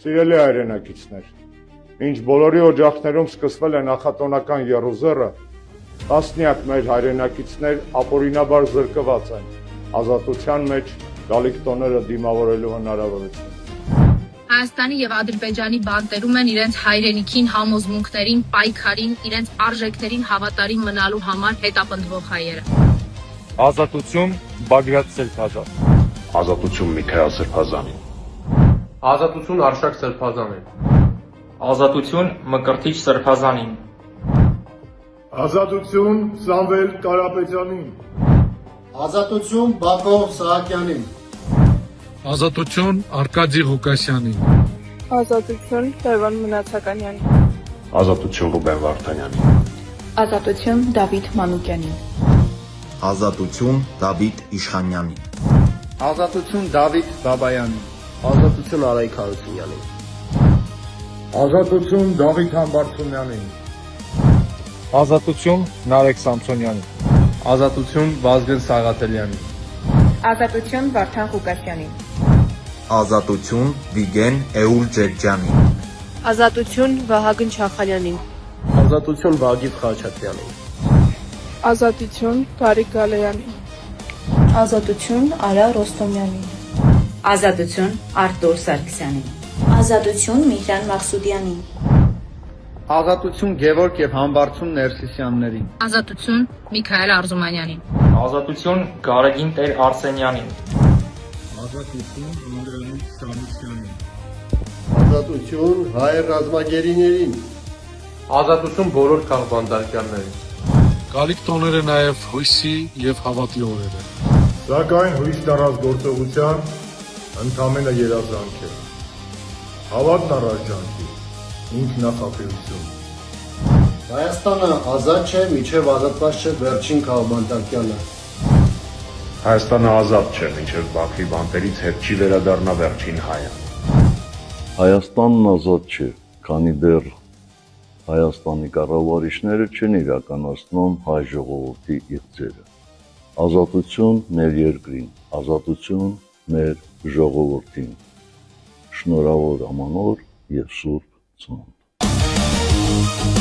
Սիրելի հայրենակիցներ, ինչ բոլորի օջախներում սկսվել է նախատոնական եռուզեռը, տասնյակ մեր հայրենակիցներ ապօրինաբար զրկված են ազատության մեջ գալիք տոները դիմավորելու հնարավորություն։ Հայաստանի եւ Ադրբեջանի բանտերում են իրենց հայրենիքին, համոզմունքներին, պայքարին, իրենց արժեքներին հավատարիմ մնալու համար հետապնդվող հայերը։ Ազատություն Բագրատ Սրբազան։ Ազատություն Միքայել Սրբազանին։ Ազատություն Արշակ Սրբազանին։ Ազատություն Մկրտիչ Սրբազանին։ Ազատություն Սամվել Կարապետյանին։ Ազատություն Բակո Սահակյանին։ Ազատություն Արկադի Ղուկասյանին։ Ազատություն Լևոն Մնացականյանին։ Ազատություն Ռուբեն Վարդանյանին։ Ազատություն Դավիթ Մանուկյանին։ Ազատություն Դավիթ Իշխանյանին։ Ազատություն Դավիթ Բաբայանին։ Ազատություն Արայք Հարությունյանին։ Ազատություն Դավիթ Համբարձումյանին։ Ազատություն Նարեկ Սամսոնյանին։ Ազատություն Վազգեն Սաղաթելյանին։ Ազատություն Վարդան Ղուկասյանին։ Ազատություն Վիգեն Էուլ Ջերջյանին։ Ազատություն Վահագն Չախալյանին։ Ազատություն Վագիվ Խաչատրյանին։ Ազատություն Գարիկ Գալեյանին։ Ազատություն Արա Ռոստոմյանին։ Ազատություն Արտուր Սարգսյանին։ Ազատություն Միհրան Մաղսուդյանին։ Ազատություն Գևորգ եւ Համբարձում Ներսիսյաններին։ Ազատություն Միքայել Արզումանյանին։ Ազատություն Գարեգին Տեր Արսենյանին։ Ազատություն Անդրանիկ Սամուսյանին։ Ազատություն հայ ռազմագերիներին։ Ազատություն բոլոր քաղբանդարկյաններին։ Գալիք տոները նաև հույսի եւ հավատի օրեր են։ Սակայն հույս տարած գործողության ընդամենը երազանք է։ Հավատն առաջանքի, ինքնախապեյություն։ Հայաստանը ազատ չէ, միջև ազատված չէ վերջին քաղբանդարկյանը։ Հայաստանը ազատ չէ, մինչև Բաքվի բանտերից հետ չի վերադառնա վերջին հայը։ Հայաստանն ազատ չէ, քանի դեռ Հայաստանի կառավարիչները չեն իրականացնում հայ ժողովրդի իղձերը։ Ազատություն մեր երկրին, ազատություն մեր ժողովրդին։ Շնորհավոր ամանոր եւ սուրբ ծնունդ։